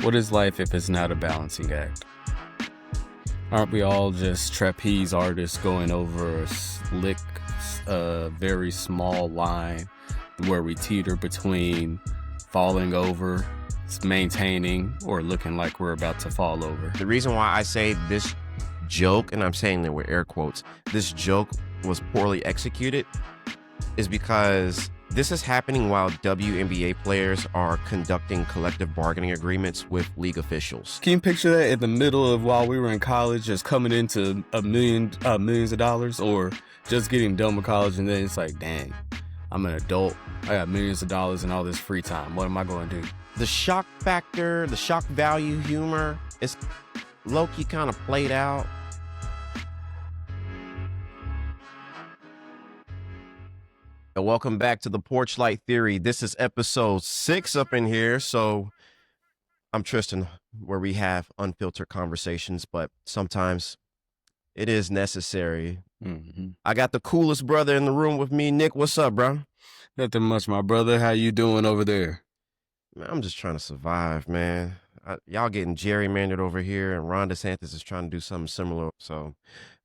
What is life if it's not a balancing act? Aren't we all just trapeze artists going over a slick, very small line where we teeter between falling over, maintaining, or looking like we're about to fall over? The reason why I say this joke, and I'm saying that with air quotes, this joke was poorly executed is because this is happening while WNBA players are conducting collective bargaining agreements with league officials. Can you picture that in the middle of while we were in college, just coming into millions of dollars, or just getting done with college, and then it's like, dang, I'm an adult, I got millions of dollars and all this free time. What am I going to do? The shock factor, the shock value humor is low-key kind of played out. And welcome back to the Porch Light Theory. This is episode 6 up in here. So I'm Tristan, where we have unfiltered conversations, but sometimes it is necessary. I got the coolest brother in the room with me. Nick, what's up, bro? Nothing much, my brother. How you doing over there? Man, I'm just trying to survive, man. Y'all getting gerrymandered over here, and Ron DeSantis is trying to do something similar. So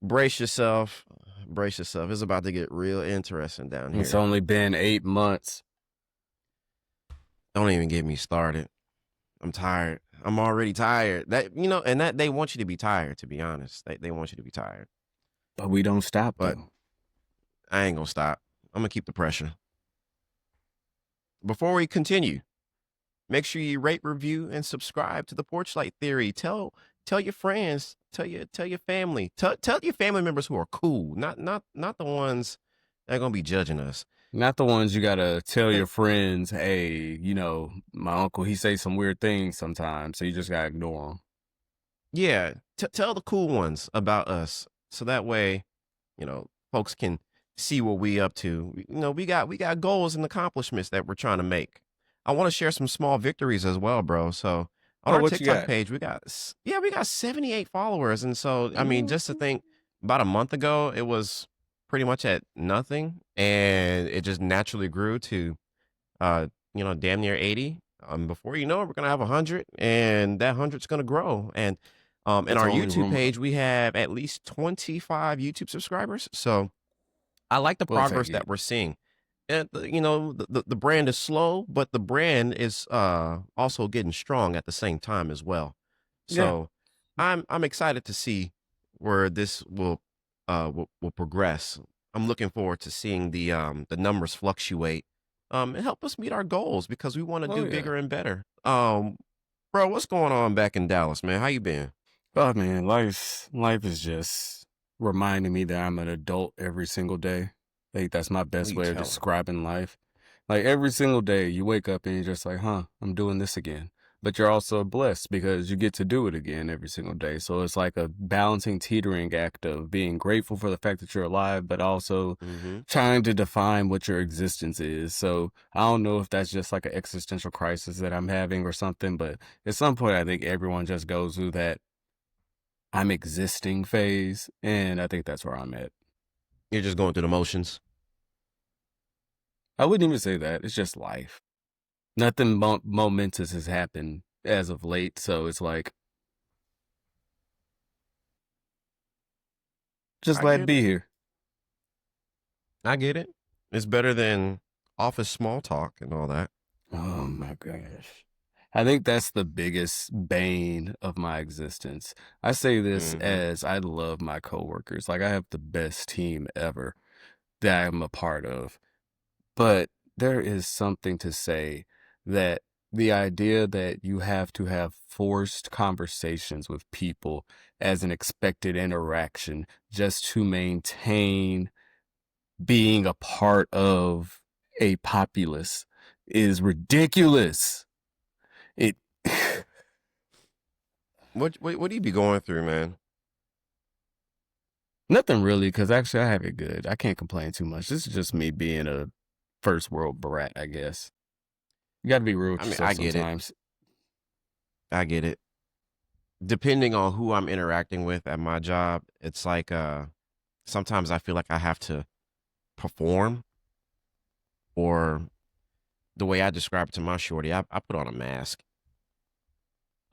brace yourself. Brace yourself. It's about to get real interesting down here. It's only been 8 months. Don't even get me started. I'm tired. I'm already tired. That they want you to be tired, to be honest. They want you to be tired. But we don't stop, But though. I ain't gonna stop. I'm gonna keep the pressure. Before we continue, make sure you rate, review, and subscribe to the Porch Light Theory. Tell your friends, tell your family, tell your family members who are cool, not the ones that are gonna be judging us. Not the ones you gotta tell your friends, hey, my uncle, he say some weird things sometimes, so you just gotta ignore him. Yeah, tell the cool ones about us, so that way, folks can see what we up to. We got goals and accomplishments that we're trying to make. I want to share some small victories as well, bro. So on our TikTok page, we got 78 followers. And so, I mean, just to think, about a month ago, it was pretty much at nothing. And it just naturally grew to, damn near 80. Before you know it, we're going to have 100, and that 100's going to grow. And in our YouTube page, we have at least 25 YouTube subscribers. So I like the progress that we're seeing. And the brand is slow, but the brand is also getting strong at the same time as well. So I'm excited to see where this will progress. I'm looking forward to seeing the numbers fluctuate and help us meet our goals, because we want to do bigger and better. Bro, what's going on back in Dallas, man? How you been? Oh man, life is just reminding me that I'm an adult every single day. I think that's my best way of describing life. Like every single day you wake up and you're just like, I'm doing this again. But you're also blessed because you get to do it again every single day. So it's like a balancing, teetering act of being grateful for the fact that you're alive, but also trying to define what your existence is. So I don't know if that's just like an existential crisis that I'm having or something, but at some point I think everyone just goes through that I'm existing phase. And I think that's where I'm at. You're just going through the motions. I wouldn't even say that. It's just life. Nothing momentous has happened as of late, so it's like, just glad to be here. I get it. It's better than office small talk and all that. Oh my gosh. I think that's the biggest bane of my existence. I say this as I love my coworkers. Like, I have the best team ever that I'm a part of. But there is something to say that the idea that you have to have forced conversations with people as an expected interaction just to maintain being a part of a populace is ridiculous. What do you be going through, man? Nothing really, because actually I have it good. I can't complain too much. This is just me being a first world brat, I guess. You got to be real with yourself sometimes. I get it. Depending on who I'm interacting with at my job, it's like sometimes I feel like I have to perform, or the way I describe it to my shorty, I put on a mask.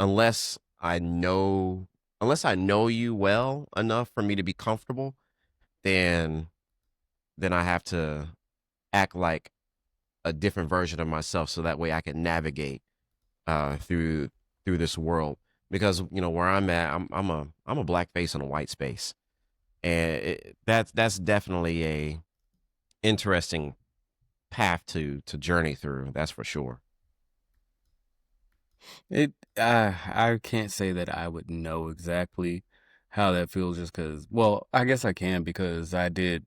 unless I know unless I know you well enough for me to be comfortable, then I have to act like a different version of myself so that way I can navigate through this world. Because where I'm at, I'm a black face in a white space, and that's definitely a interesting path to journey through. That's for sure. I can't say that I would know exactly how that feels just because, well, I guess I can because I did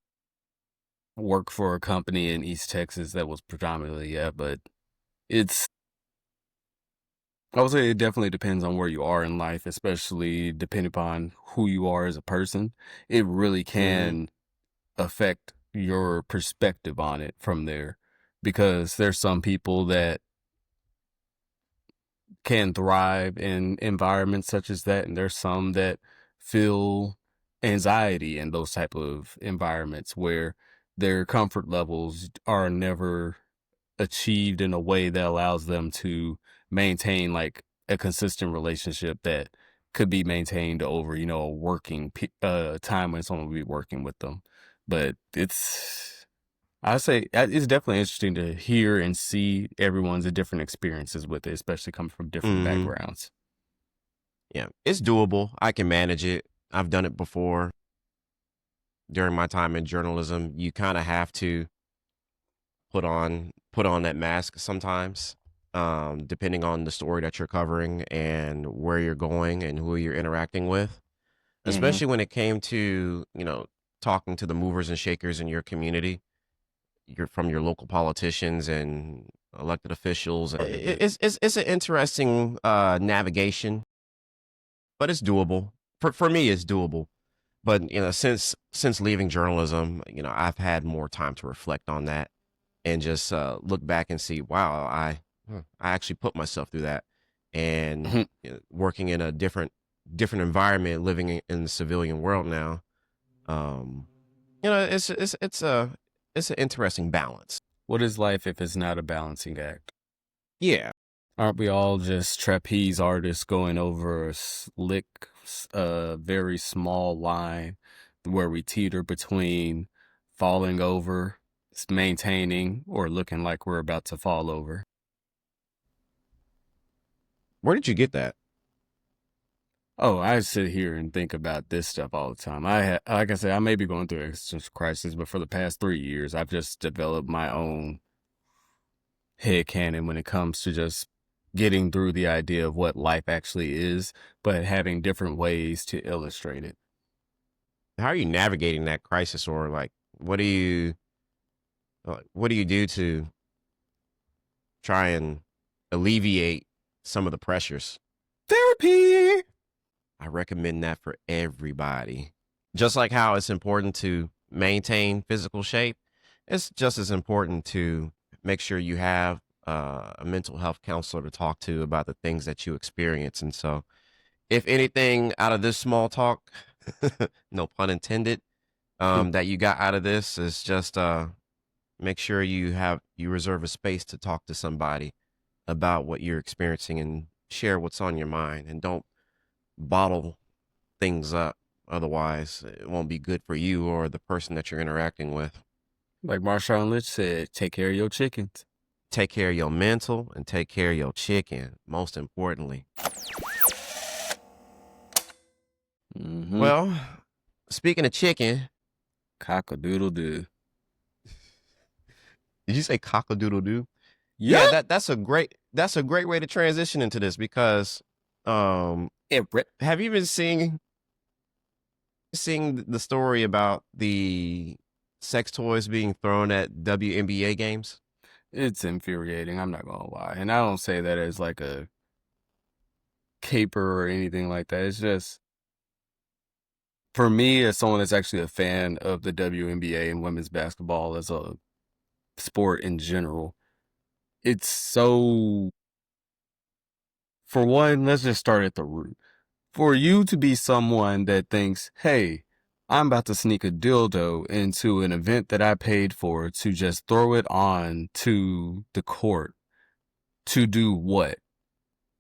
work for a company in East Texas that was predominantly, yeah, but it's, I would say it definitely depends on where you are in life, especially depending upon who you are as a person. It really Hmm. can affect your perspective on it from there because there's some people that can thrive in environments such as that, and there's some that feel anxiety in those type of environments where their comfort levels are never achieved in a way that allows them to maintain like a consistent relationship that could be maintained over a working time when someone will be working with them. But I say it's definitely interesting to hear and see everyone's different experiences with it, especially coming from different Hmm. backgrounds. Yeah, it's doable. I can manage it. I've done it before during my time in journalism. You kind of have to put on that mask sometimes, depending on the story that you're covering and where you're going and who you're interacting with. Hmm. Especially when it came to talking to the movers and shakers in your community, you're from your local politicians and elected officials. It's an interesting navigation, but it's doable. For me, it's doable. But since leaving journalism, I've had more time to reflect on that and just look back and see, wow, I actually put myself through that, and working in a different environment, living in the civilian world now. Um, it's an interesting balance. What is life if it's not a balancing act? Yeah. Aren't we all just trapeze artists going over a slick, very small line where we teeter between falling over, maintaining, or looking like we're about to fall over? Where did you get that? Oh, I sit here and think about this stuff all the time. Like I said, I may be going through an existential crisis, but for the past 3 years, I've just developed my own headcanon when it comes to just getting through the idea of what life actually is, but having different ways to illustrate it. How are you navigating that crisis, or like, what do you what do you do to try and alleviate some of the pressures? Therapy! I recommend that for everybody. Just like how it's important to maintain physical shape, it's just as important to make sure you have a mental health counselor to talk to about the things that you experience. And so, if anything out of this small talk, no pun intended, that you got out of this is just make sure you reserve a space to talk to somebody about what you're experiencing and share what's on your mind, and don't bottle things up. Otherwise, it won't be good for you or the person that you're interacting with. Like Marshawn Lynch said, take care of your chickens. Take care of your mental and take care of your chicken, most importantly. Mm-hmm. Well, speaking of chicken, Cock-a-doodle-doo. did you say cock-a-doodle doo? Yeah, Yeah! that's a great way to transition into this because It rip. have you been seeing the story about the sex toys being thrown at WNBA games? It's infuriating, I'm not gonna lie. And I don't say that as like a caper or anything like that. It's just, for me, as someone that's actually a fan of the WNBA and women's basketball as a sport in general, it's so, for one, let's just start at the root. For you to be someone that thinks, hey, I'm about to sneak a dildo into an event that I paid for to just throw it on to the court to do what?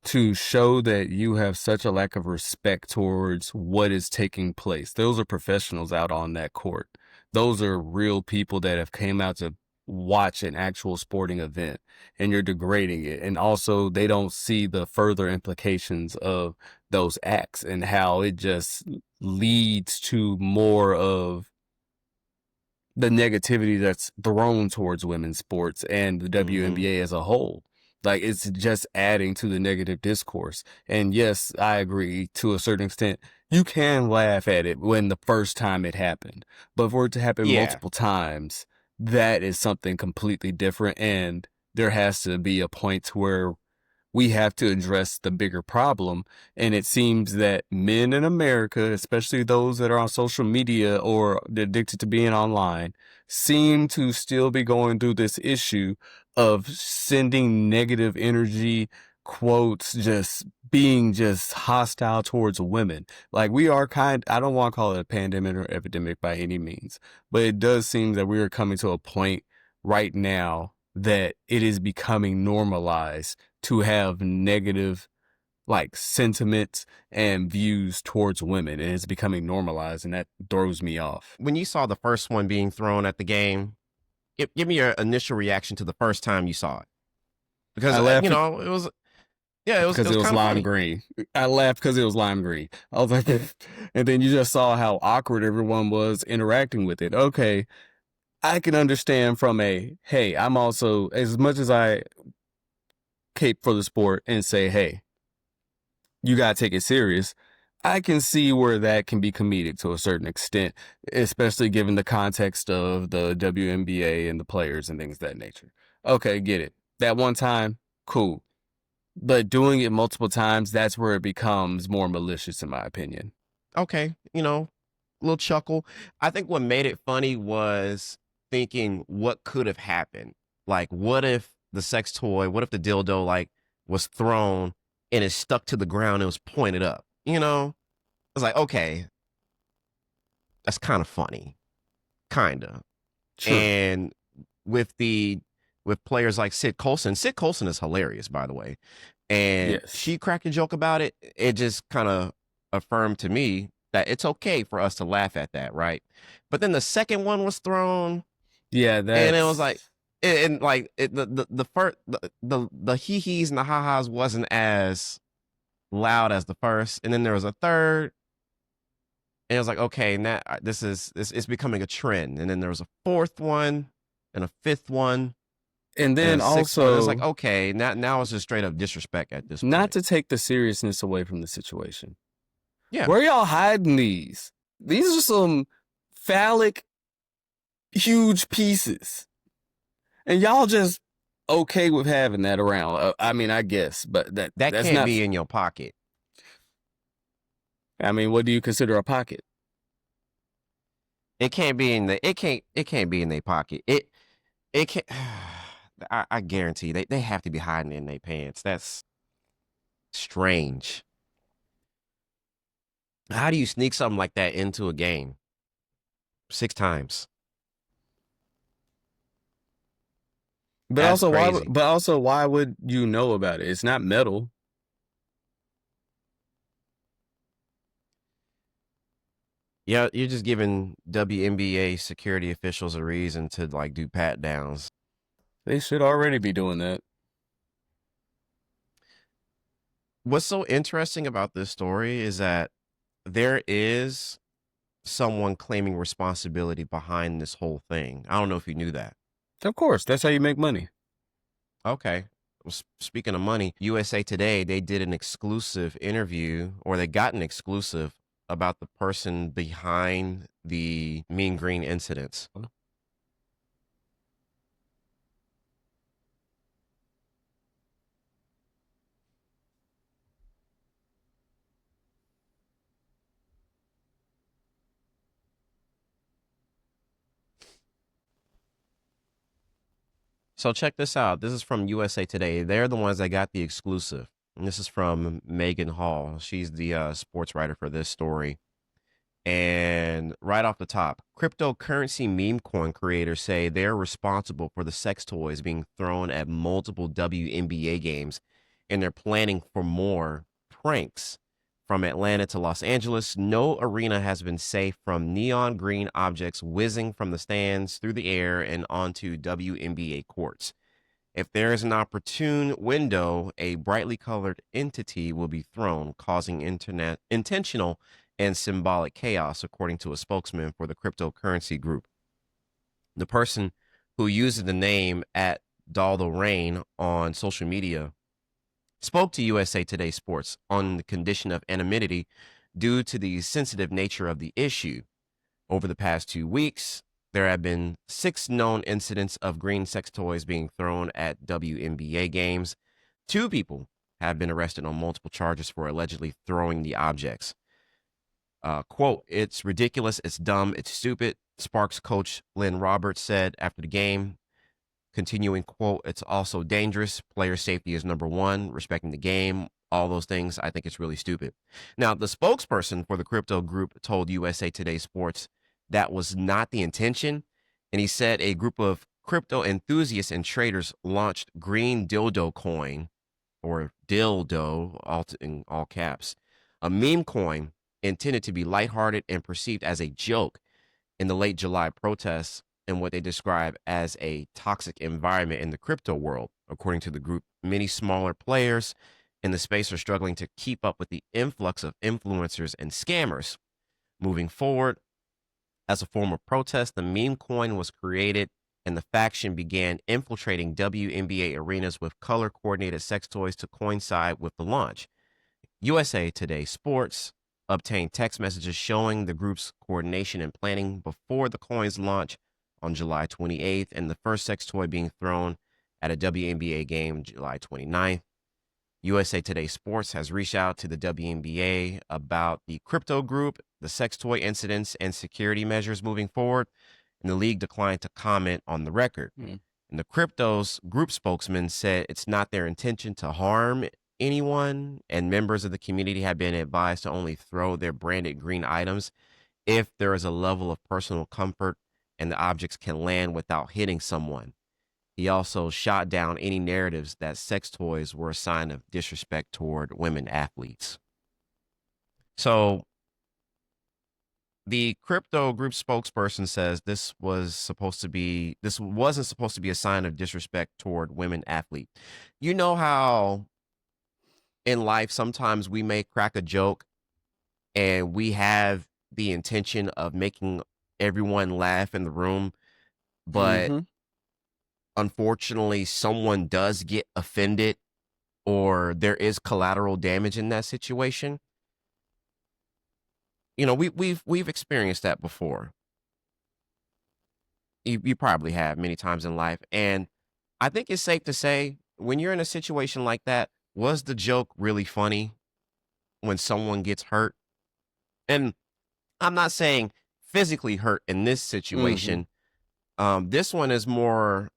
to show that you have such a lack of respect towards what is taking place. Those are professionals out on that court. Those are real people that have came out to watch an actual sporting event, and you're degrading it. And also they don't see the further implications of those acts and how it just leads to more of the negativity that's thrown towards women's sports and the Mm-hmm. WNBA as a whole. Like, it's just adding to the negative discourse. And yes, I agree to a certain extent. You can laugh at it when the first time it happened, but for it to happen Yeah. multiple times, that is something completely different. And there has to be a point to where we have to address the bigger problem. And it seems that men in America, especially those that are on social media or addicted to being online, seem to still be going through this issue of sending negative energy, quotes, just being just hostile towards women. Like, we are I don't want to call it a pandemic or epidemic by any means, but it does seem that we are coming to a point right now that it is becoming normalized to have negative, like, sentiments and views towards women, and it's becoming normalized, and that throws me off. When you saw the first one being thrown at the game, give me your initial reaction to the first time you saw it, because I laughed it was, yeah, it because was it was kind of lime funny. green. I laughed because it was lime green. I was like, and then you just saw how awkward everyone was interacting with it. Okay, I can understand from a, hey, I'm also, as much as I cape for the sport and say, hey, you gotta take it serious. I can see where that can be comedic to a certain extent, especially given the context of the WNBA and the players and things of that nature. Okay, get it. That one time, cool. But doing it multiple times, that's where it becomes more malicious, in my opinion. Okay, little chuckle. I think what made it funny was thinking what could have happened. Like, what if the sex toy, what if the dildo like was thrown and it stuck to the ground and it was pointed up? I was like, okay, that's kind of funny, kind of. True. And with the with players like Sid Colson is hilarious, by the way. And Yes. she cracked a joke about it. It just kind of affirmed to me that it's okay for us to laugh at that, right? But then the second one was thrown, Yeah, and it was like, that's. and like the first the hee hees and the ha ha's wasn't as loud as the first, and then there was a third, and it was like, okay, now this is becoming a trend, and then there was a fourth one, and a fifth one, And and a then sixth one. It was like, also, okay, now it's just straight up disrespect at this not point. to take the seriousness away from the situation. Yeah. Where y'all hiding these? These are some phallic, huge pieces. And y'all just okay with having that around. I mean, I guess, but That that's can't not. be in your pocket. I mean, what do you consider a pocket? It can't be in the it can't be in their pocket. It can't. I guarantee they have to be hiding in their pants. That's strange. How do you sneak something like that into a game 6 times? But That's also, why? crazy. But also, why would you know about it? It's not metal. Yeah, you're just giving WNBA security officials a reason to like do pat downs. They should already be doing that. What's so interesting about this story is that there is someone claiming responsibility behind this whole thing. I don't know if you knew that. Of course, that's how you make money. Okay. Well, speaking of money, USA Today, they did an exclusive interview, or they got an exclusive about the person behind the Mean Green incidents. So check this out. This is from USA Today. They're the ones that got the exclusive. And this is from Megan Hall. She's the sports writer for this story. And right off the top, cryptocurrency meme coin creators say they're responsible for the sex toys being thrown at multiple WNBA games and they're planning for more pranks. From Atlanta to Los Angeles, no arena has been safe from neon green objects whizzing from the stands through the air and onto WNBA courts. If there is an opportune window, a brightly colored entity will be thrown, causing intentional and symbolic chaos, according to a spokesman for the cryptocurrency group. The person who uses the name at Daldo Rain on social media spoke to USA Today Sports on the condition of anonymity due to the sensitive nature of the issue. Over the past 2 weeks, there have been 6 known incidents of green sex toys being thrown at WNBA games. 2 people have been arrested on multiple charges for allegedly throwing the objects. Quote, "It's ridiculous, it's dumb, it's stupid," Sparks coach Lynn Roberts said after the game. Continuing, quote, "It's also dangerous. Player safety is number one, respecting the game, all those things. I think it's really stupid." Now, the spokesperson for the crypto group told USA Today Sports that was not the intention. And he said a group of crypto enthusiasts and traders launched Green Dildo Coin, or dildo, in all caps, a meme coin intended to be lighthearted and perceived as a joke in the late July protests in what they describe as a toxic environment in the crypto world. According to the group, many smaller players in the space are struggling to keep up with the influx of influencers and scammers. Moving forward, as a form of protest, the meme coin was created and the faction began infiltrating WNBA arenas with color coordinated sex toys to coincide with the launch. USA Today Sports obtained text messages showing the group's coordination and planning before the coin's launch on July 28th and the first sex toy being thrown at a WNBA game July 29th. USA Today Sports has reached out to the WNBA about the crypto group, the sex toy incidents, and security measures moving forward, and the league declined to comment on the record. And the crypto's group spokesman said it's not their intention to harm anyone, and members of the community have been advised to only throw their branded green items if there is a level of personal comfort and the objects can land without hitting someone. He also shot down any narratives that sex toys were a sign of disrespect toward women athletes. So the crypto group spokesperson says this wasn't supposed to be a sign of disrespect toward women athletes. You know how in life sometimes we may crack a joke and we have the intention of making everyone laugh in the room, but unfortunately someone does get offended or there is collateral damage in that situation. You know, we've experienced that before. You probably have many times in life. And I think it's safe to say when you're in a situation like that, was the joke really funny when someone gets hurt? And I'm not saying physically hurt in this situation. This one has more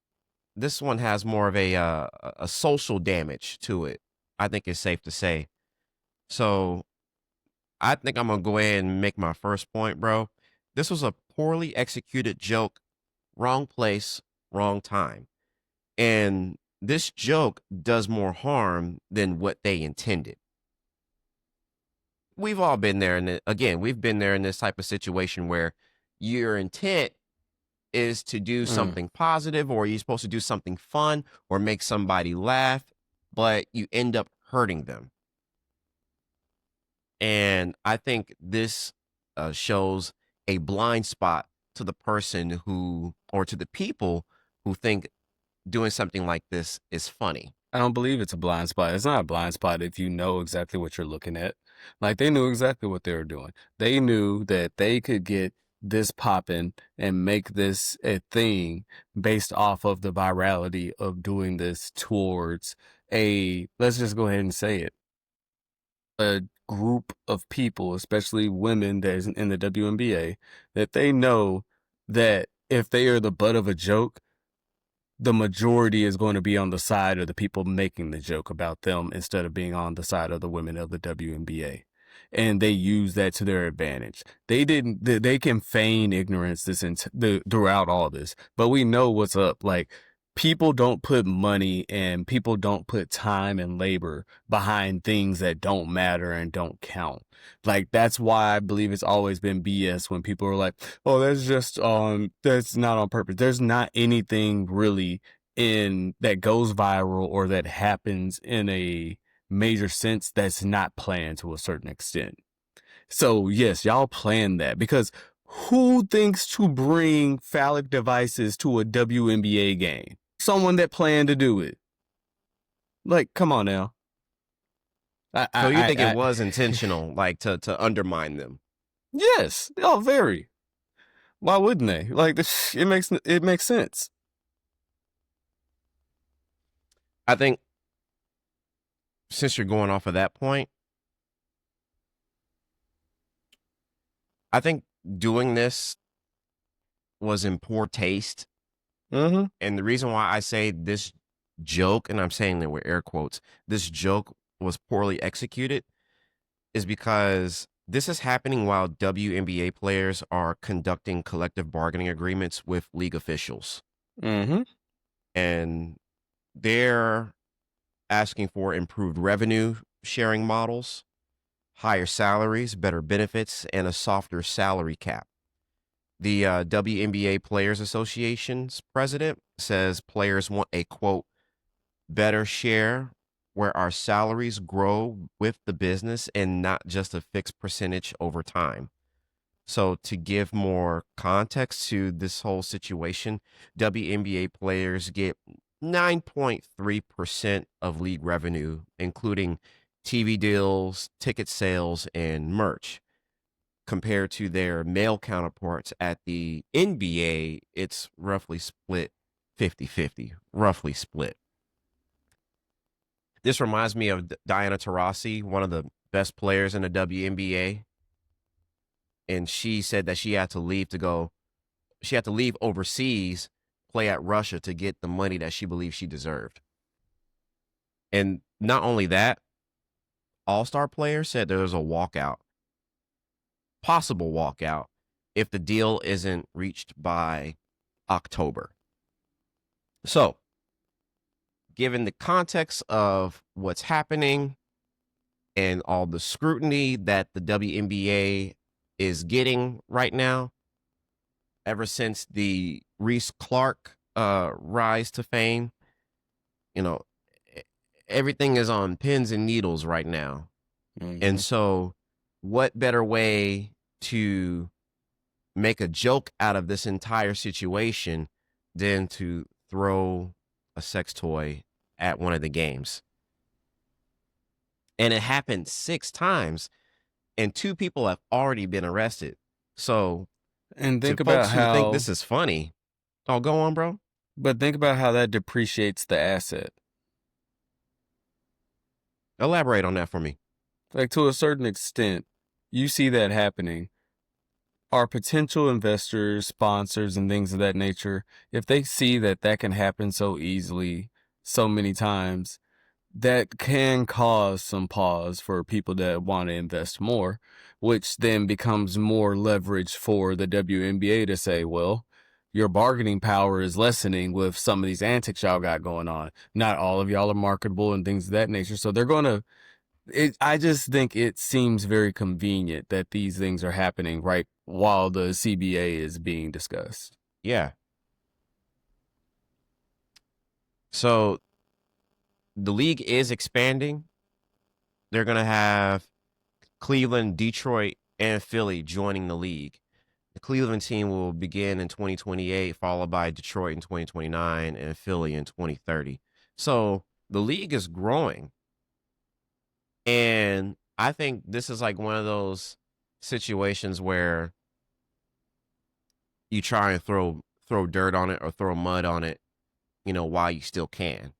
of a social damage to it. I think it's safe to say. So I think I'm going to go ahead and make my first point, bro. This was a poorly executed joke, wrong place, wrong time. And this joke does more harm than what they intended. We've all been there. And again, we've been there in this type of situation where your intent is to do something positive, or you're supposed to do something fun or make somebody laugh, but you end up hurting them. And I think this shows a blind spot to the person or to the people who think doing something like this is funny. I don't believe it's a blind spot. It's not a blind spot if you know exactly what you're looking at. Like, they knew exactly what they were doing. They knew that they could get this popping and make this a thing based off of the virality of doing this towards let's just go ahead and say it, a group of people, especially women that is in the WNBA, that they know that if they are the butt of a joke, the majority is going to be on the side of the people making the joke about them instead of being on the side of the women of the WNBA. And they use that to their advantage. They can feign ignorance throughout all this, but we know what's up. Like, people don't put money and people don't put time and labor behind things that don't matter and don't count. Like, that's why I believe it's always been BS when people are like, oh, that's not on purpose. There's not anything really in that goes viral or that happens in a major sense that's not planned to a certain extent. So yes, y'all plan that, because who thinks to bring phallic devices to a WNBA game? Someone that planned to do it. Like, come on now. So you think it I was intentional, like to undermine them? yes. Oh, very. Why wouldn't they? Like, it makes sense. I think since you're going off of that point, I think doing this was in poor taste. Mm-hmm. And the reason why I say this joke, and I'm saying that with air quotes, this joke was poorly executed, is because this is happening while WNBA players are conducting collective bargaining agreements with league officials. Mm-hmm. And they're asking for improved revenue sharing models, higher salaries, better benefits, and a softer salary cap. The WNBA Players Association's president says players want a quote, better share where our salaries grow with the business and not just a fixed percentage over time. So, to give more context to this whole situation, WNBA players get 9.3% of league revenue, including TV deals, ticket sales, and merch. Compared to their male counterparts at the NBA, it's roughly split 50-50, roughly split. This reminds me of Diana Taurasi, one of the best players in the WNBA. And she said that she had to leave overseas, play at Russia to get the money that she believed she deserved. And not only that, All-Star players said there was a possible walkout, if the deal isn't reached by October. So, given the context of what's happening and all the scrutiny that the WNBA is getting right now, ever since the Reese Clark rise to fame, you know, everything is on pins and needles right now. Mm-hmm. And so, what better way to make a joke out of this entire situation than to throw a sex toy at one of the games? And it happened 6 times, and 2 people have already been arrested. So, And to think about folks who think how, this is funny, oh, go on, bro. but think about how that depreciates the asset. Elaborate on that for me. Like, to a certain extent, you see that happening. Our potential investors, sponsors, and things of that nature, if they see that that can happen so easily, so many times, that can cause some pause for people that want to invest more, which then becomes more leverage for the WNBA to say, well, your bargaining power is lessening with some of these antics y'all got going on. Not all of y'all are marketable and things of that nature. So they're going to, I just think it seems very convenient that these things are happening right while the CBA is being discussed. Yeah. So the league is expanding. They're going to have Cleveland, Detroit, and Philly joining the league. The Cleveland team will begin in 2028, followed by Detroit in 2029 and Philly in 2030. So the league is growing. And I think this is like one of those situations where you try and throw dirt on it or throw mud on it, while you still can.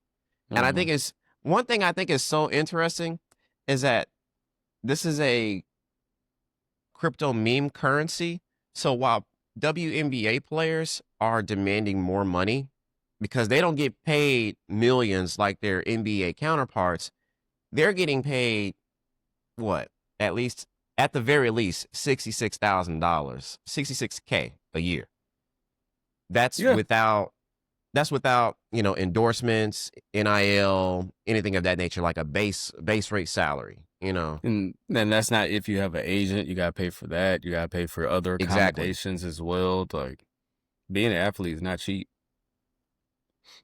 And I think it's one thing I think is so interesting is that this is a crypto meme currency. So while WNBA players are demanding more money because they don't get paid millions like their NBA counterparts, they're getting paid what? At the very least, $66,000, $66K a year. That's without That's without, endorsements, NIL, anything of that nature, like a base rate salary, And then that's not if you have an agent, you gotta pay for that. You gotta pay for other Exactly. accommodations as well. Like being an athlete is not cheap.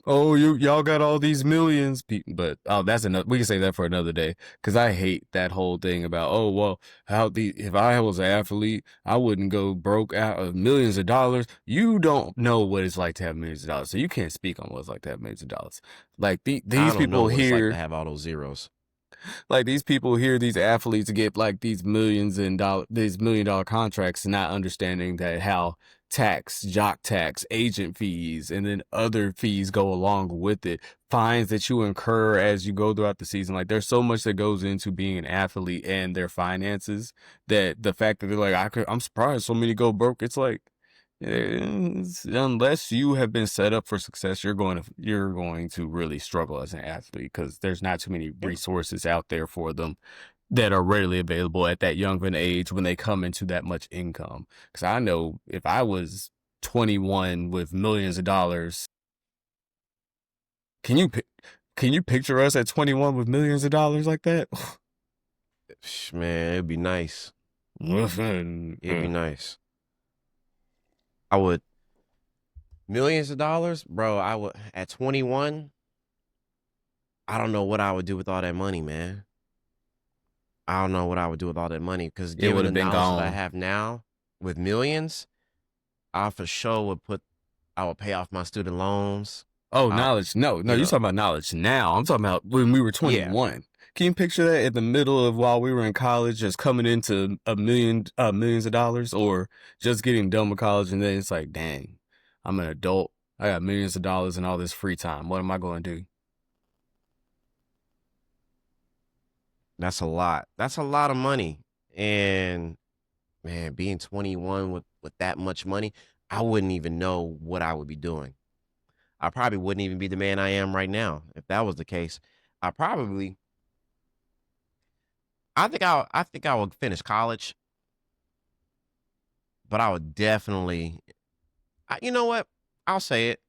Oh, y'all got all these millions, but that's another. We can say that for another day because I hate that whole thing about well, if I was an athlete, I wouldn't go broke out of millions of dollars. You don't know what it's like to have millions of dollars, so you can't speak on what it's like to have millions of dollars. Like I these don't know people what it's like to here, have all those zeros. like these people here, these athletes get like these $1 million contracts, not understanding that how jock tax, agent fees, and then other fees go along with it. Fines that you incur as you go throughout the season. Like there's so much that goes into being an athlete and their finances that the fact that they're like, I'm surprised so many go broke. It's like, unless you have been set up for success, you're going to really struggle as an athlete because there's not too many Yeah. resources out there for them that are readily available at that young of an age when they come into that much income. Because I know if I was 21 with millions of dollars, can you picture us at 21 with millions of dollars like that? Man, it'd be nice. It'd be nice. I would millions of dollars, bro. I would at 21. I don't know what I would do with all that money, man. I don't know what I would do with all that money because It would given the have been knowledge that I gone. have now with millions, I for sure I would pay off my student loans. Oh, knowledge. No, you're talking about knowledge now. I'm talking about when we were Yeah. 21. Can you picture that in the middle of while we were in college, just coming into millions of dollars, or just getting done with college, and then it's like, dang, I'm an adult. I got millions of dollars and all this free time. What am I going to do? That's a lot. That's a lot of money. And man, being 21 with that much money, I wouldn't even know what I would be doing. I probably wouldn't even be the man I am right now if that was the case. I probably I think I would finish college, but I would definitely you know what? I'll say it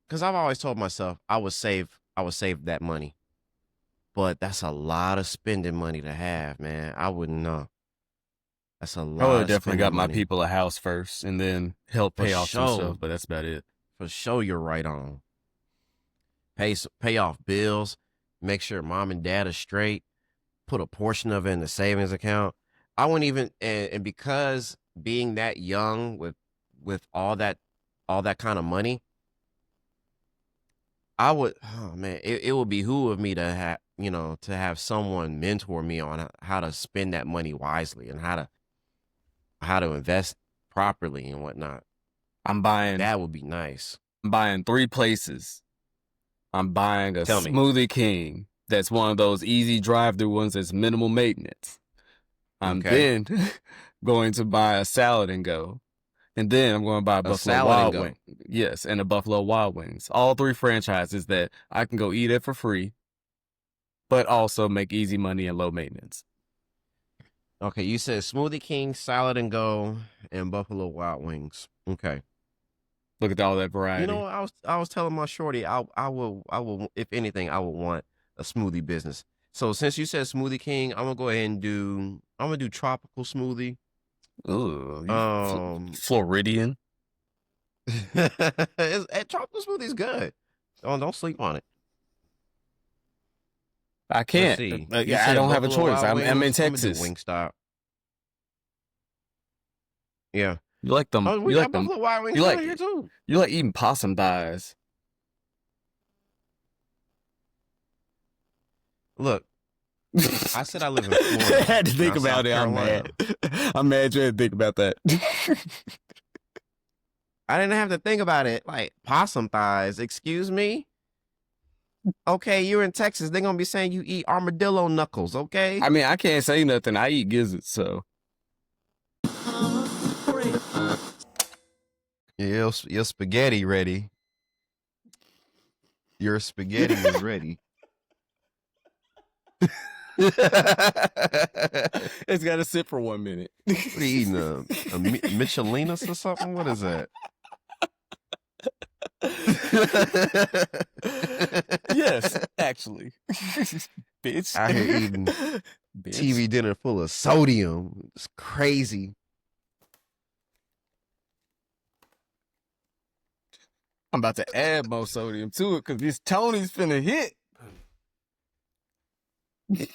cuz I've always told myself I would save that money. But that's a lot of spending money to have, man. I wouldn't know. That's a I would lot have of definitely spending got my money. people a house first, and then help For pay off some stuff. sure. But that's about it. For sure you're right on. Pay off bills, make sure mom and dad are straight, put a portion of it in the savings account. I wouldn't even and because being that young with all that kind of money, I would oh man, it would behoove me to have to have someone mentor me on how to spend that money wisely and how to invest properly and whatnot. I'm buying That would be nice. I'm buying 3 places. I'm buying a Tell me. Smoothie King. That's one of those easy drive-through ones that's minimal maintenance. I'm Okay. then going to buy a Salad and Go. And then I'm going to buy a A Buffalo salad and Wild go. Wing. Yes, and a Buffalo Wild Wings. All 3 franchises that I can go eat at for free, but also make easy money and low maintenance. Okay, you said Smoothie King, Salad and Go, and Buffalo Wild Wings. Okay. Look at all that You know variety. what? I was telling my shorty I will if anything I would want a smoothie business. So since you said Smoothie King, I'm gonna do tropical smoothie. Ooh, Um, Floridian. tropical smoothie is good. Don't sleep on it. I Let's can't. see. You I said don't have a Buffalo choice. Wild I'm in Wings. I'm gonna do Texas. Wingstop. Yeah. You like them? Oh, we You got like them? Buffalo Wild Wings You down like here too. you like eating possum thighs? Look, I said I live in I Florida, had to think not about South it. I'm Carolina. mad. I'm mad you had to think about that. I didn't have to think about it. Like possum thighs, excuse me? Okay, you're in Texas. They're gonna be saying you eat armadillo knuckles, okay? I mean, I can't say nothing. I eat gizzards, so Your spaghetti ready. Your spaghetti is ready. it's got to sit for 1 minute. What are you eating? A Michelinas or something? What is that? Yes, actually. Bitch. Out here eating Bitch. TV dinner full of sodium. It's crazy. I'm about to add more sodium to it because this Tony's finna hit. A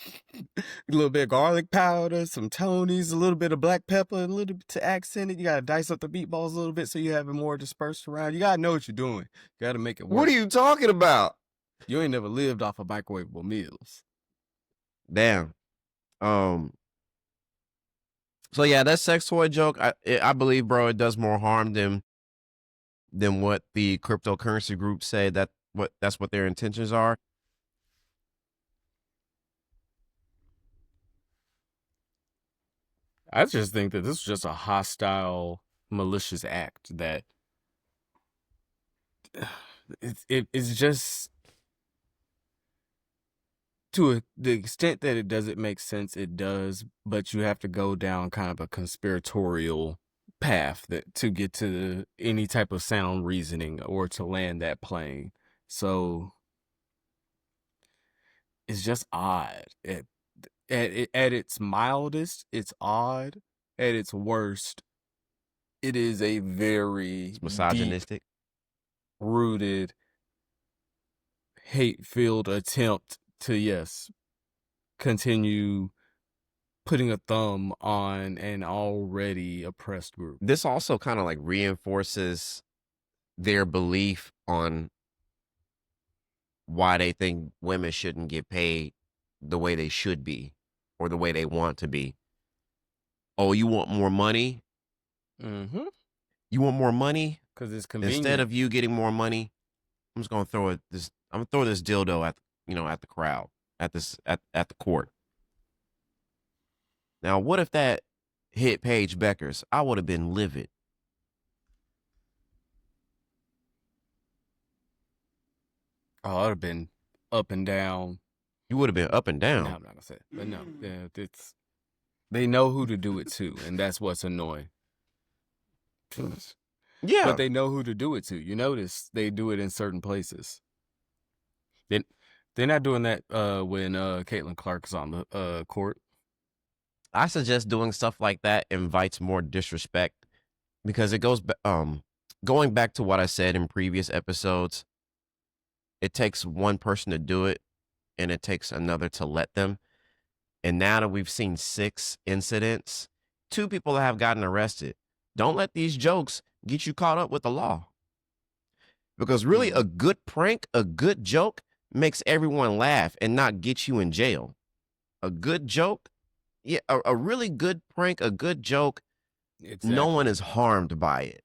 little bit of garlic powder, some Tony's, a little bit of black pepper, a little bit to accent it. You gotta dice up the meatballs a little bit so you have it more dispersed around. You gotta know what you're doing. You gotta make it work. What are you talking about? You ain't never lived off of microwavable meals. Damn. So yeah, that sex toy joke, I believe, bro, it does more harm than what the cryptocurrency group say that's what their intentions are. I just think that this is just a hostile, malicious act that it's just to the extent that it doesn't make sense, it does, but you have to go down kind of a conspiratorial path to get to any type of sound reasoning or to land that plane. So it's just odd. At its mildest, it's odd. At its worst, it is a very It's misogynistic, rooted, hate-filled attempt to, yes, continue putting a thumb on an already oppressed group. This also kind of like reinforces their belief on why they think women shouldn't get paid the way they should be or the way they want to be. Oh, you want more money? Mm-hmm. You want more money? Because it's convenient. Instead of you getting more money, I'm just gonna throw this dildo at the crowd, at the court. Now, what if that hit Paige Beckers? I would have been livid. Oh, I would have been up and down. You would have been up and down. No, I'm not gonna say it. But no, they know who to do it to, and that's what's annoying. Yeah. But they know who to do it to. You notice they do it in certain places. They're not doing that when Caitlin Clark's on the court. I suggest doing stuff like that invites more disrespect because it goes going back to what I said in previous episodes. It takes one person to do it and it takes another to let them. And now that we've seen 6 incidents, 2 people have gotten arrested. Don't let these jokes get you caught up with the law. Because really a good prank, a good joke makes everyone laugh and not get you in jail. A good joke, yeah, a really good prank, a good joke, exactly. No one is harmed by it.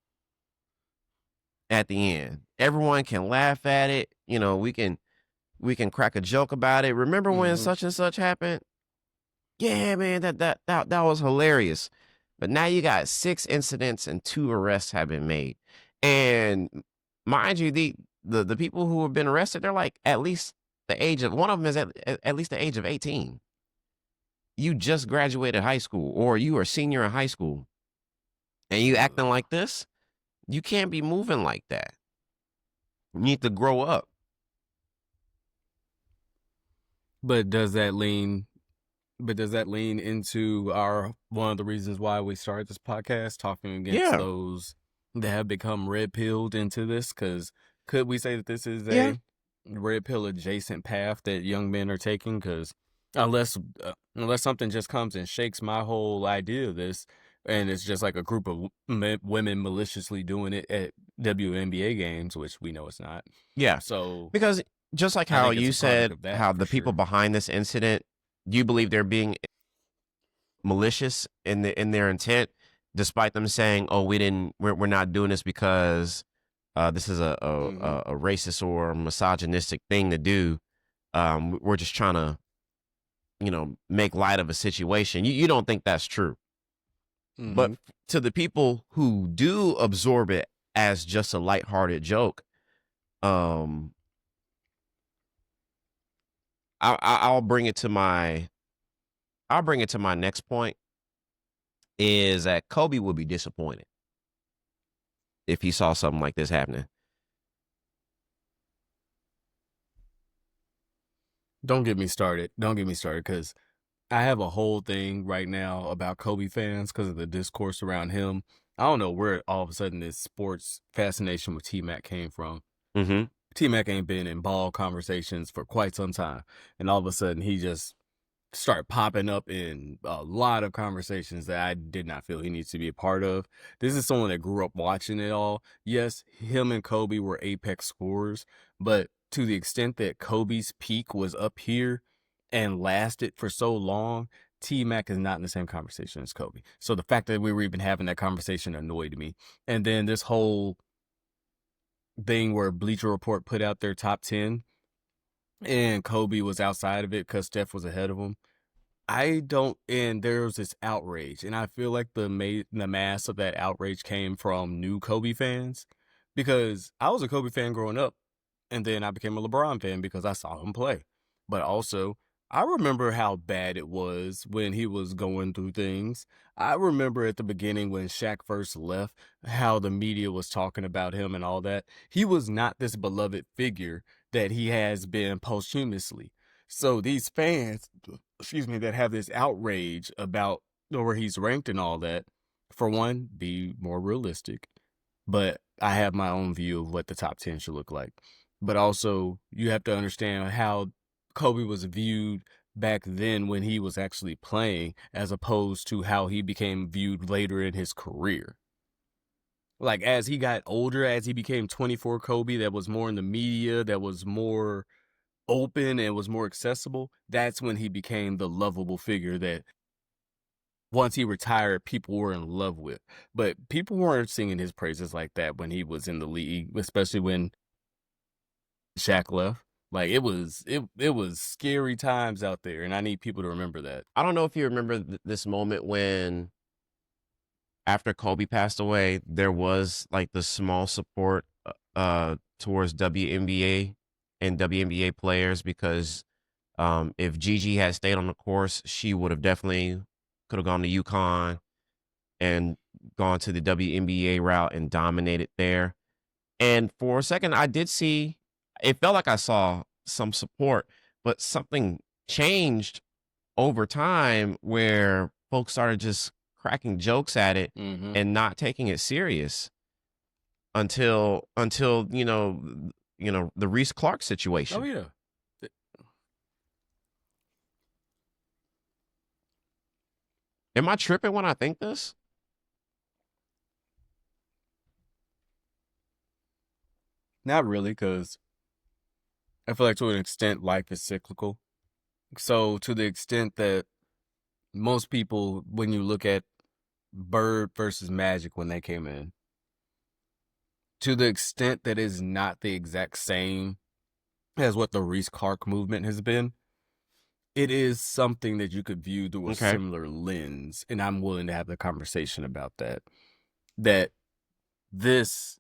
At the end, everyone can laugh at it. You know, we can crack a joke about it. Remember when such and such happened? Yeah, man, that was hilarious. But now you got 6 incidents and 2 arrests have been made. And mind you, the people who have been arrested, they're like at least the age of, one of them is at least the age of 18. You just graduated high school or you are a senior in high school and you acting like this, you can't be moving like that. You need to grow up. But does that lean into one of the reasons why we started this podcast, talking against those that have become red pilled into this? Because could we say that this is a red pill adjacent path that young men are taking? Because unless something just comes and shakes my whole idea of this, and it's just like a group of women maliciously doing it at WNBA games, which we know it's not. Yeah. So because just like how you said, how the people behind this incident, do you believe they're being malicious in their intent, despite them saying, "Oh, we're not doing this because this is a racist or misogynistic thing to do. We're just trying to, make light of a situation." You don't think that's true. Mm-hmm. But to the people who do absorb it as just a lighthearted joke, I'll bring it to my next point, is that Kobe would be disappointed if he saw something like this happening. Don't get me started. Don't get me started because I have a whole thing right now about Kobe fans because of the discourse around him. I don't know where all of a sudden this sports fascination with T Mac came from. Mm-hmm. T Mac ain't been in ball conversations for quite some time. And all of a sudden he just start popping up in a lot of conversations that I did not feel he needs to be a part of. This is someone that grew up watching it all. Yes, him and Kobe were apex scorers, but to the extent that Kobe's peak was up here and lasted for so long, T Mac is not in the same conversation as Kobe. So the fact that we were even having that conversation annoyed me. And then this whole thing where Bleacher Report put out their top 10 and Kobe was outside of it because Steph was ahead of him. I don't, and there was this outrage, and I feel like the mass of that outrage came from new Kobe fans, because I was a Kobe fan growing up, and then I became a LeBron fan because I saw him play. But also, I remember how bad it was when he was going through things. I remember at the beginning when Shaq first left, how the media was talking about him and all that. He was not this beloved figure that he has been posthumously. So these fans, excuse me, that have this outrage about where he's ranked and all that, for one, be more realistic. But I have my own view of what the top 10 should look like. But also, you have to understand how Kobe was viewed back then when he was actually playing, as opposed to how he became viewed later in his career. Like, as he got older, as he became 24 Kobe, that was more in the media, that was more open and was more accessible, that's when he became the lovable figure that once he retired, people were in love with. But people weren't singing his praises like that when he was in the league, especially when Shaq left. Like it was scary times out there, and I need people to remember that. I don't know if you remember this moment when after Kobe passed away, there was like the small support towards WNBA and WNBA players because if Gigi had stayed on the course, she would have definitely could have gone to UConn and gone to the WNBA route and dominated there. And for a second, I did see, it felt like I saw some support, but something changed over time where folks started just cracking jokes at it Mm-hmm. and not taking it serious until the Reese Clark Oh situation. yeah. Am I tripping when I think this? Not really, because I feel like to an extent life is cyclical. So to the extent that most people, when you look at Bird versus Magic when they came in, to the extent that is not the exact same as what the Reese Clark movement has been, it is something that you could view through a Okay. similar lens. And I'm willing to have the conversation about that. That this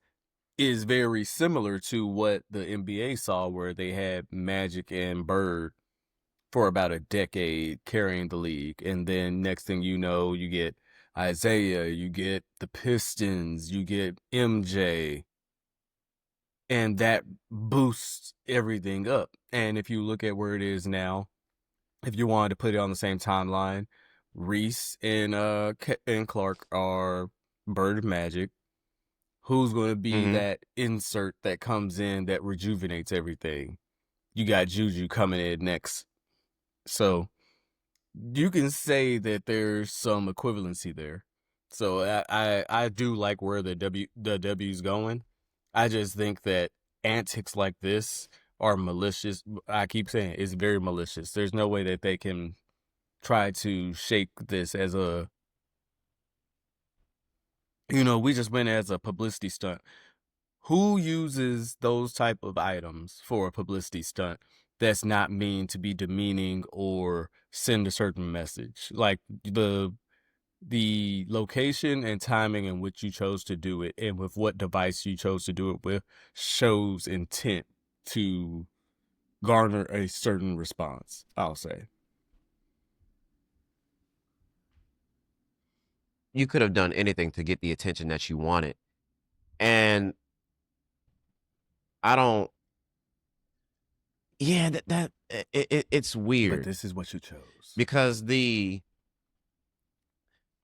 is very similar to what the NBA saw, where they had Magic and Bird for about a decade carrying the league. And then next thing you know, you get Isaiah, you get the Pistons, you get MJ, and that boosts everything up. And if you look at where it is now, if you wanted to put it on the same timeline, Reese and Clark are Bird and Magic. Who's going to be Mm-hmm. that insert that comes in that rejuvenates everything? You got Juju coming in next. So you can say that there's some equivalency there. So I do like where the W's going. I just think that antics like this are malicious. I keep saying it's very malicious. There's no way that they can try to shake this as a, we just went as a publicity stunt. Who uses those type of items for a publicity stunt that's not mean to be demeaning or send a certain message? Like the location and timing in which you chose to do it and with what device you chose to do it with shows intent to garner a certain response, I'll say. You could have done anything to get the attention that you wanted. And I don't Yeah, it's But weird this is what you chose. because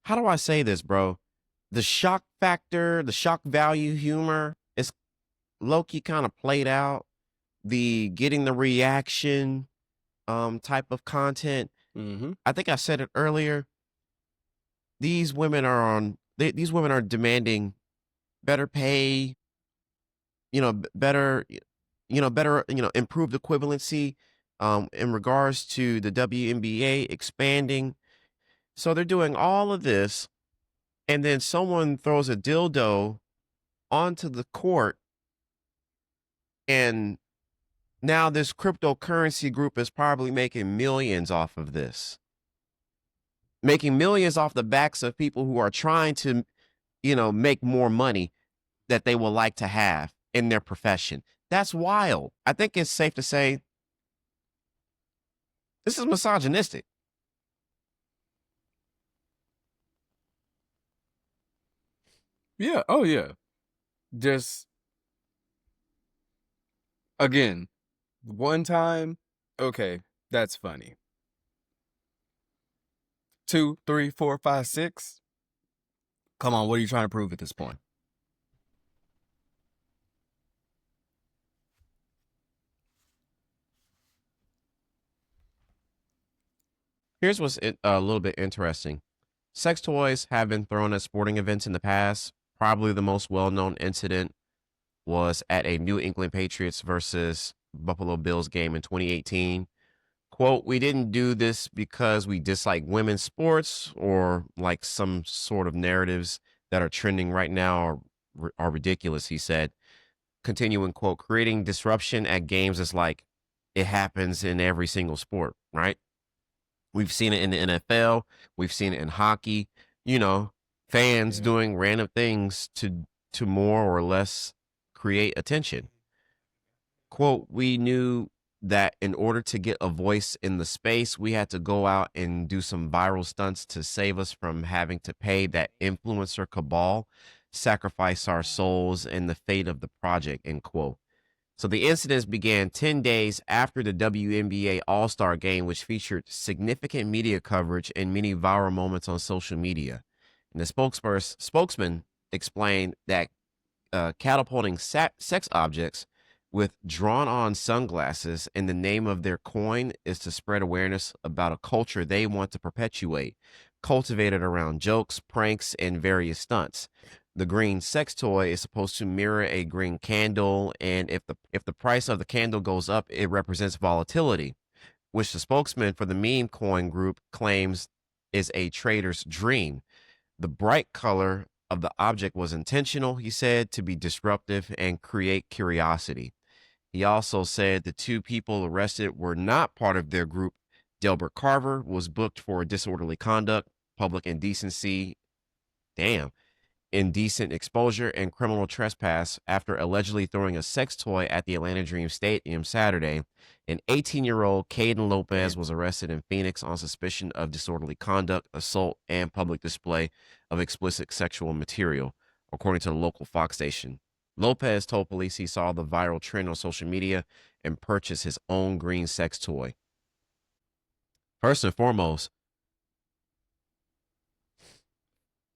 how do I say this, bro? The shock factor, the shock value humor is low key kind of played out. The getting the reaction type of content. Mm-hmm. I think I said it earlier. These women are these women are demanding better pay, better, better, improved equivalency in regards to the WNBA expanding. So they're doing all of this, and then someone throws a dildo onto the court, and now this cryptocurrency group is probably making millions off of this, making millions off the backs of people who are trying to, make more money that they would like to have in their profession. That's wild. I think it's safe to say this is misogynistic. Yeah. Oh, yeah. Just again, one time, okay, that's funny. 2, 3, 4, 5, 6. Come on, what are you trying to prove at this point? Here's what's a little bit interesting. Sex toys have been thrown at sporting events in the past. Probably the most well known incident was at a New England Patriots versus Buffalo Bills game in 2018. Quote, we didn't do this because we dislike women's sports or like some sort of narratives that are trending right now are ridiculous, he said. Continuing, quote, creating disruption at games is like it happens in every single sport, right? We've seen it in the NFL. We've seen it in hockey. Fans Yeah. doing random things to more or less create attention. Quote, we knew that in order to get a voice in the space, we had to go out and do some viral stunts to save us from having to pay that influencer cabal, sacrifice our souls, and the fate of the project, end quote. So the incidents began 10 days after the WNBA All-Star game, which featured significant media coverage and many viral moments on social media. And the spokesman explained that catapulting sex objects with drawn-on sunglasses in the name of their coin is to spread awareness about a culture they want to perpetuate, cultivated around jokes, pranks, and various stunts. The green sex toy is supposed to mirror a green candle, and if the price of the candle goes up, it represents volatility, which the spokesman for the meme coin group claims is a trader's dream. The bright color of the object was intentional, he said, to be disruptive and create curiosity. He also said the two people arrested were not part of their group. Delbert Carver was booked for disorderly conduct, public indecency, indecent exposure, and criminal trespass after allegedly throwing a sex toy at the Atlanta Dream Stadium Saturday. An 18-year-old Caden Lopez was arrested in Phoenix on suspicion of disorderly conduct, assault, and public display of explicit sexual material, according to the local Fox station. Lopez told police he saw the viral trend on social media and purchased his own green sex toy. First and foremost,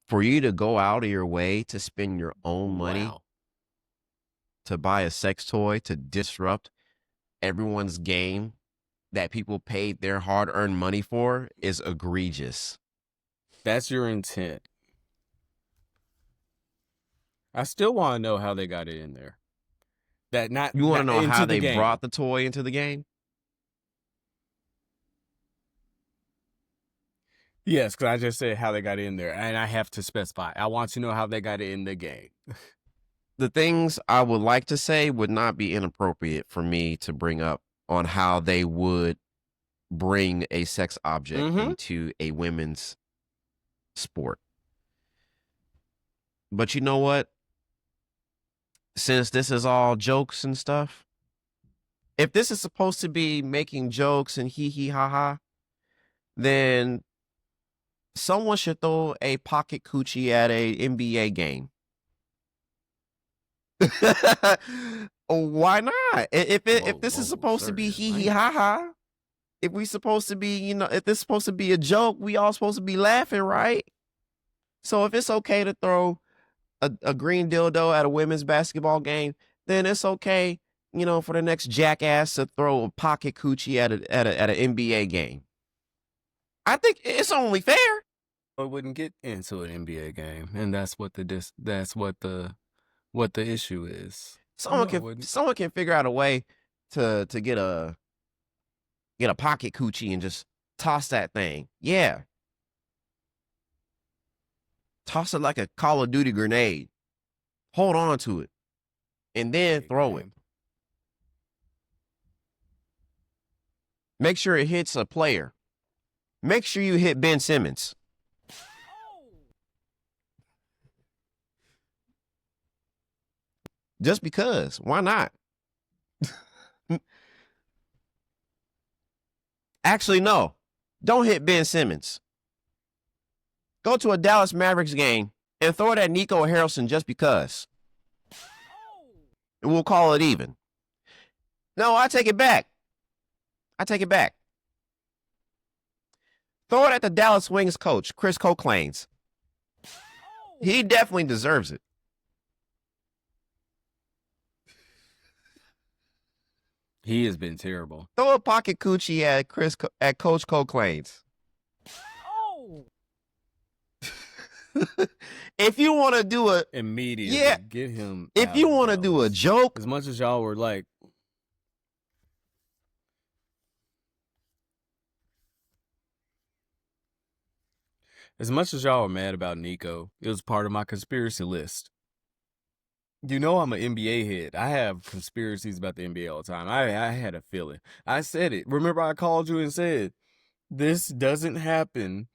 for you to go out of your way to spend your own money to buy a sex toy to disrupt everyone's game that people paid their hard-earned money for is egregious. That's your intent. I still want to know how they got it in there. You want to know how they game. brought the toy into the game? Yes, because I just said how they got in there, and I have to specify. I want to know how they got it in the game. The things I would like to say would not be inappropriate for me to bring up on how they would bring a sex object into a women's sport. But you know what? Since this is all jokes and stuff, if this is supposed to be making jokes and hee hee ha ha, then someone should throw a pocket coochie at a NBA game. Why not? If this is supposed to sir, be your hee hee language. ha ha, if we supposed to be, if this is supposed to be a joke, we all supposed to be laughing, right? So if it's okay to throw a green dildo at a women's basketball game, then it's okay, for the next jackass to throw a pocket coochie at an NBA game. I think it's only fair. I wouldn't get into an NBA game, and that's what the issue is. Someone can figure out a way to get a pocket coochie and just toss that thing. Yeah. Toss it like a Call of Duty grenade. Hold on to it. And then throw it. Make sure it hits a player. Make sure you hit Ben Simmons. Just because. Why not? Actually, no. Don't hit Ben Simmons. Go to a Dallas Mavericks game and throw it at Nico Harrelson just because. And we'll call it even. No, I take it back. Throw it at the Dallas Wings coach, Chris Coclanes. He definitely deserves it. He has been terrible. Throw a pocket coochie at Coach Coclanes. If you want to do a immediately, get him. If you want to do a joke, as much as y'all were like, as much as y'all were mad about Nico, it was part of my conspiracy list. You know I'm an NBA head. I have conspiracies about the NBA all the time. I had a feeling. I said it. Remember I called you and said, this doesn't happen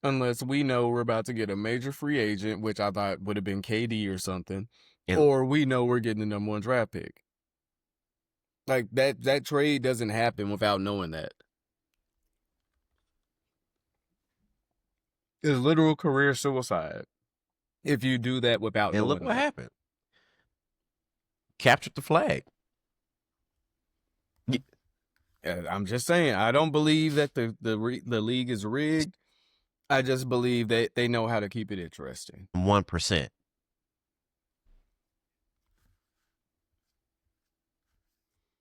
unless we know we're about to get a major free agent, which I thought would have been KD or something, or we know we're getting the #1 draft pick. Like, that trade doesn't happen without knowing that. It's literal career suicide if you do that without knowing. And look what happened. Captured the flag. I'm just saying, I don't believe that the league is rigged. I just believe that they know how to keep it interesting. 1%.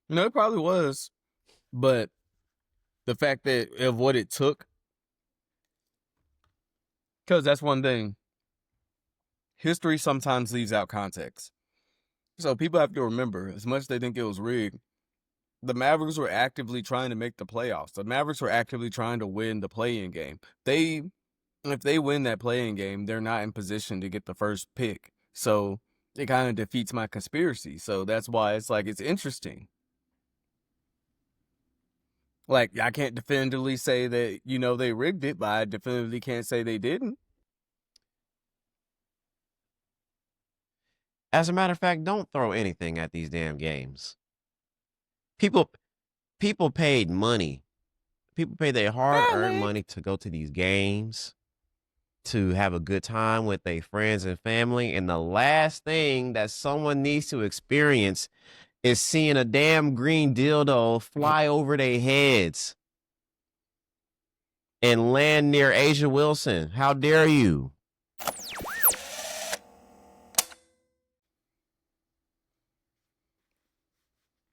No, it probably was. But the fact that of what it took, because that's one thing. History sometimes leaves out context. So people have to remember, as much as they think it was rigged, the Mavericks were actively trying to make the playoffs. The Mavericks were actively trying to win the play-in game. If they win that play-in game, they're not in position to get the first pick. So it kind of defeats my conspiracy. So that's why it's like, it's interesting. Like, I can't definitively say that, they rigged it, but I definitively can't say they didn't. As a matter of fact, don't throw anything at these damn games. People paid money. People pay their hard-earned money to go to these games, to have a good time with their friends and family. And the last thing that someone needs to experience is seeing a damn green dildo fly over their heads and land near Asia Wilson. How dare you?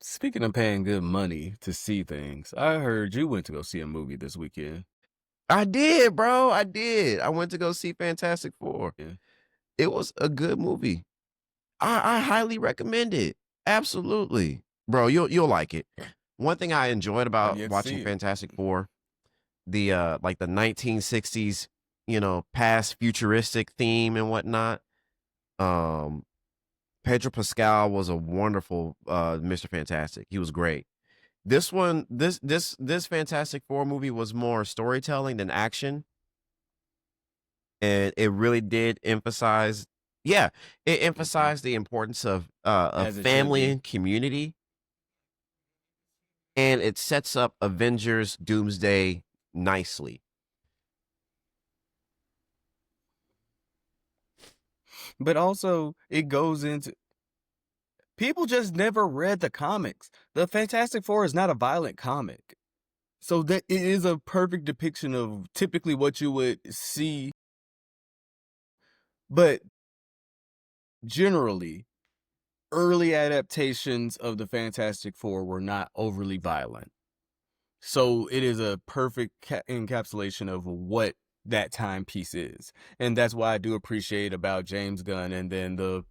Speaking of paying good money to see things, I heard you went to go see a movie this weekend. I did, bro. I did. I went to go see Fantastic Four. Yeah. It was a good movie. I highly recommend it. Absolutely. Bro, you'll like it. One thing I enjoyed about watching Fantastic Four, the like the 1960s, past futuristic theme and whatnot. Pedro Pascal was a wonderful Mr. Fantastic. He was great. This Fantastic Four movie was more storytelling than action. And it really did emphasize, it emphasized the importance of family and community. And it sets up Avengers Doomsday nicely. But also, it goes into, People just never read the comics. The Fantastic Four is not a violent comic. So that it is a perfect depiction of typically what you would see. But generally, early adaptations of the Fantastic Four were not overly violent. So it is a perfect encapsulation of what that timepiece is. And that's why I do appreciate about James Gunn and then the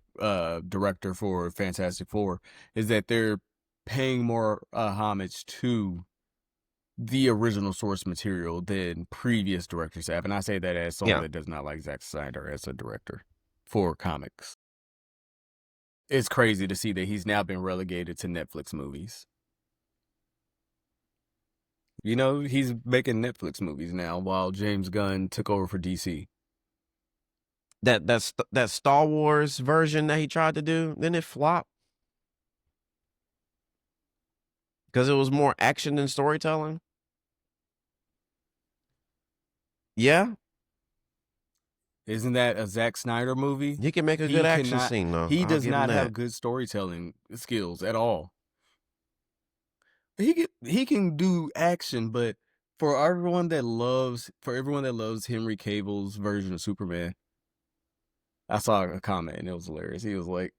director for Fantastic Four is that they're paying more homage to the original source material than previous directors have. And I say that as someone that does not like Zack Snyder as a director for comics. It's crazy to see that he's now been relegated to Netflix movies. You know, he's making Netflix movies now while James Gunn took over for DC. That Star Wars version that he tried to do, didn't it flop? Because it was more action than storytelling? Yeah. Isn't that a Zack Snyder movie? He can make a good action scene, though. He does not have good storytelling skills at all. He can do action, but for everyone that loves Henry Cavill's version of Superman, I saw a comment and it was hilarious. He was like,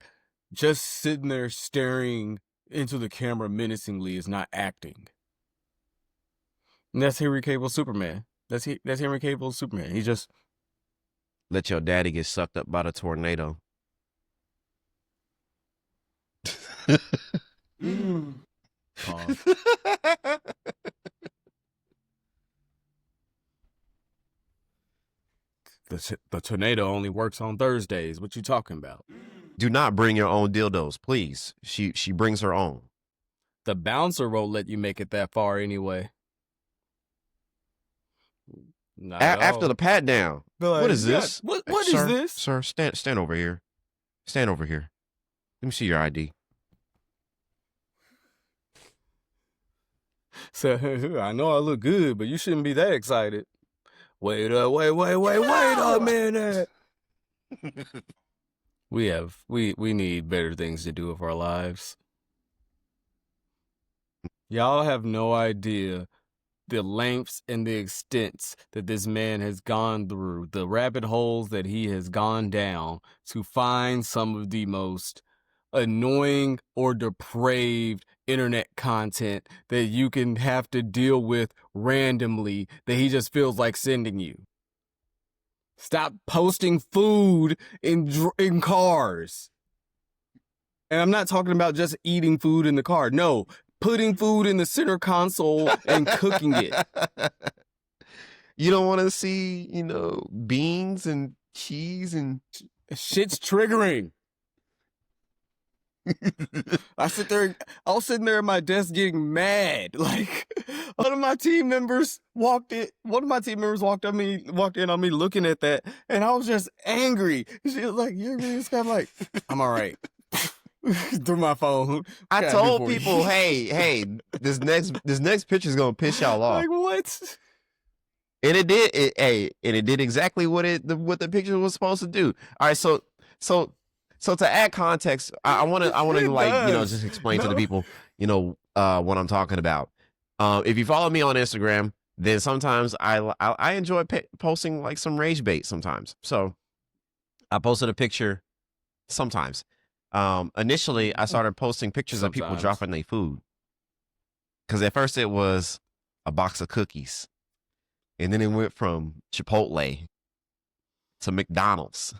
just sitting there staring into the camera menacingly is not acting. And that's Henry Cavill's Superman. That's Henry Cavill's Superman. He just let your daddy get sucked up by the tornado. The tornado only works on Thursdays. What you talking about? Do not bring your own dildos, please. She brings her own. The bouncer won't let you make it that far anyway. After the pat down. Like, what is this? What is this? Sir, stand over here. Stand over here. Let me see your ID. So I know I look good, but you shouldn't be that excited. Wait a minute. We need better things to do with our lives. Y'all have no idea the lengths and the extents that this man has gone through, the rabbit holes that he has gone down to find some of the most annoying or depraved internet content that you can have to deal with randomly that he just feels like sending you. Stop posting food in cars. And I'm not talking about just eating food in the car. No, putting food in the center console and cooking it. You don't want to see, beans and cheese and shit's triggering. I was sitting there at my desk getting mad. Like one of my team members walked in on me looking at that, and I was just angry. She was like, "You're just kind of like, I'm all right." Through my phone. I told people, hey, this next picture is gonna piss y'all off. Like what? And it did. It did exactly what the picture was supposed to do. All right, so to add context, I want to just explain to the people what I'm talking about. If you follow me on Instagram, then sometimes I enjoy posting like some rage bait sometimes. So I posted a picture sometimes. Initially, I started posting pictures of people dropping their food. Because at first it was a box of cookies. And then it went from Chipotle to McDonald's.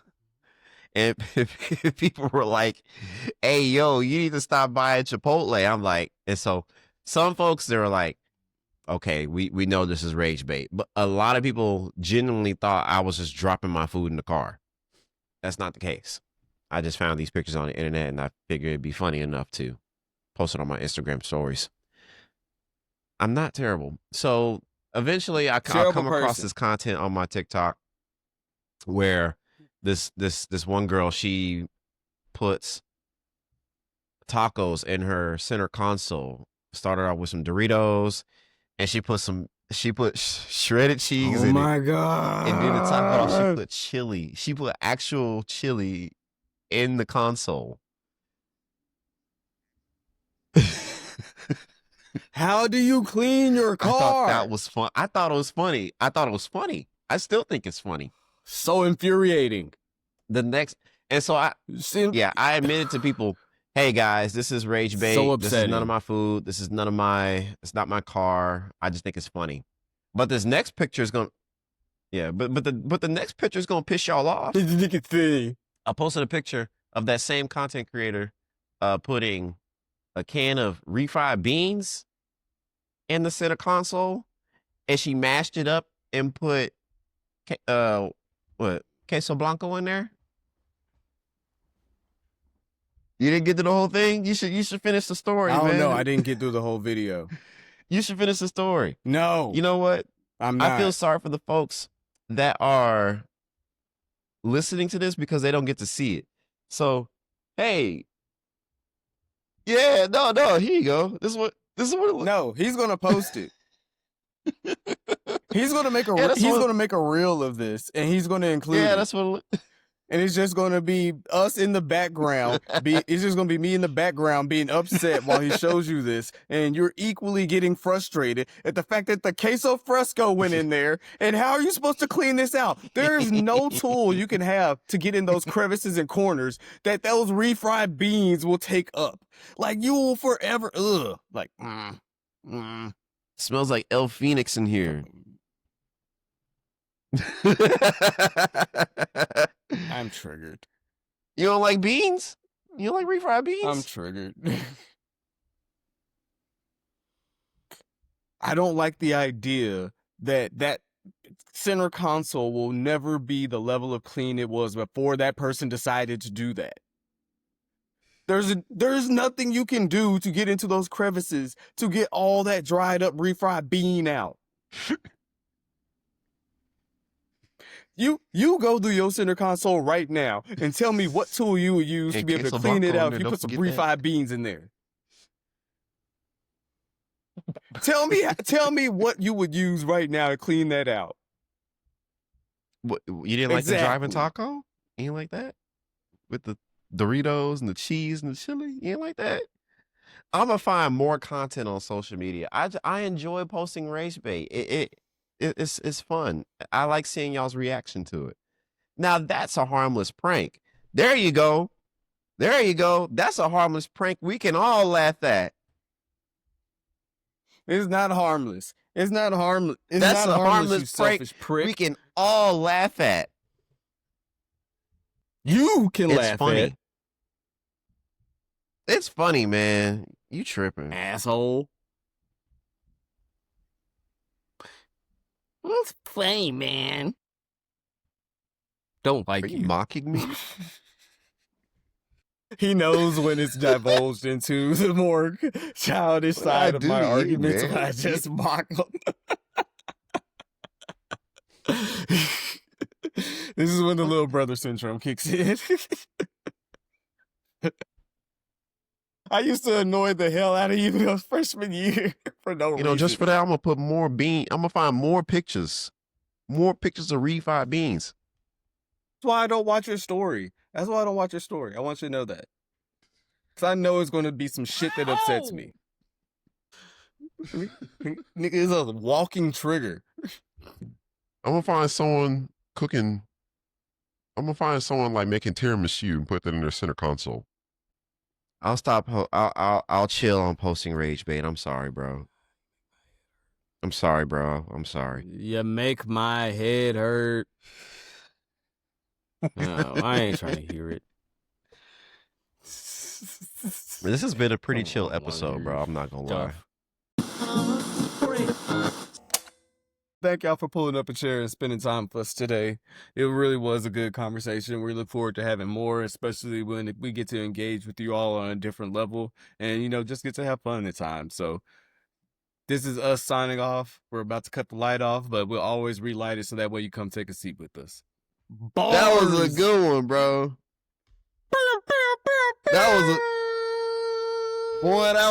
And people were like, hey, yo, you need to stop buying Chipotle. I'm like, and so some folks, they were like, okay, we know this is rage bait. But a lot of people genuinely thought I was just dropping my food in the car. That's not the case. I just found these pictures on the internet and I figured it'd be funny enough to post it on my Instagram stories. I'm not terrible. So eventually I'll come across this content on my TikTok where this one girl, she puts tacos in her center console. Started out with some Doritos and she put shredded cheese in it. Oh my God. And then the top off, she put chili. She put actual chili in the console. How do you clean your car? I thought that was fun. I thought it was funny. I still think it's funny. So infuriating. And so I admitted to people, hey guys, this is rage bait. So this is none of my food. It's not my car. I just think it's funny. But this next picture is but the next picture is gonna piss y'all off. I posted a picture of that same content creator putting a can of refried beans in the center console, and she mashed it up and put queso blanco in there. You didn't get to the whole thing? You should finish the story, man. I don't know. I didn't get through the whole video. You should finish the story. No. You know what? I'm not. I feel sorry for the folks that are listening to this because they don't get to see it. So, hey. Yeah, no, here you go. This is what it looks. No, he's gonna post it. He's gonna make a reel of this, and he's gonna include it. That's what and it's just gonna be us in the background. It's just gonna be me in the background being upset while he shows you this, and you're equally getting frustrated at the fact that the queso fresco went in there. And how are you supposed to clean this out? There is no tool you can have to get in those crevices and corners that those refried beans will take up. Like, you will forever, like, Smells like El Phoenix in here. I'm triggered. You don't like beans? You don't like refried beans? I'm triggered. I don't like the idea that center console will never be the level of clean it was before that person decided to do that. There's nothing you can do to get into those crevices to get all that dried up refried bean out. You go through your center console right now and tell me what tool you would use to be able to clean it out if you put some refried beans in there. Tell me what you would use right now to clean that out. What, you didn't like the driving taco? You didn't like that? With the Doritos and the cheese and the chili? You didn't like that? I'm gonna find more content on social media. I enjoy posting race bait. It's fun. I like seeing y'all's reaction to it. Now that's a harmless prank. There you go. That's a harmless prank we can all laugh at. It's not harmless. It's not harmless. That's a harmless prank we can all laugh at. You can laugh funny. at. It's funny, man. You tripping. Asshole. It's funny, man. Don't like Are you mocking me? He knows when it's divulged into the more childish side of my arguments when I just mock him. This is when the little brother syndrome kicks in. I used to annoy the hell out of you in those freshman year for no reason. Just for that, I'm gonna put more bean. I'm gonna find more pictures of refried beans. That's why I don't watch your story. I want you to know that. Because I know it's going to be some shit that upsets me. Nigga is a walking trigger. I'm gonna find someone cooking. I'm gonna find someone like making tiramisu and put that in their center console. I'll stop. I'll chill on posting rage bait. I'm sorry, bro. I'm sorry. You make my head hurt. No, I ain't trying to hear it. This has been a pretty chill episode, bro. I'm not gonna lie. Thank y'all for pulling up a chair and spending time with us today. It really was a good conversation. We look forward to having more, especially when we get to engage with you all on a different level and, just get to have fun at times. So this is us signing off. We're about to cut the light off, but we'll always relight it so that way you come take a seat with us. Bars. That was a good one, bro. That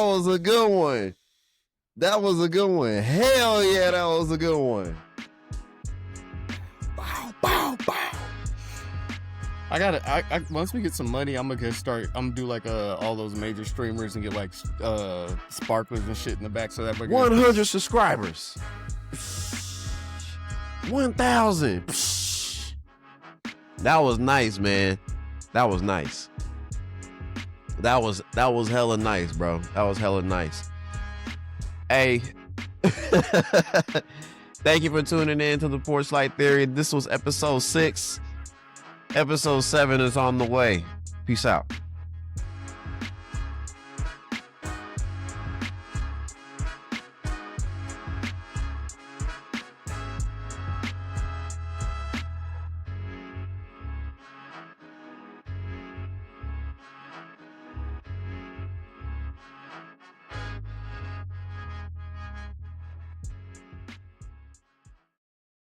was a good one. That was a good one. Hell yeah, that was a good one. Bow, bow, bow. I once we get some money, I'm gonna do like all those major streamers and get like sparklers and shit in the back so that 100 subscribers. 1,000. That was nice, man. That was nice. That was hella nice, bro. That was hella nice. Hey, thank you for tuning in to the Porch Light Theory. This was episode 6. Episode 7 is on the way. Peace out.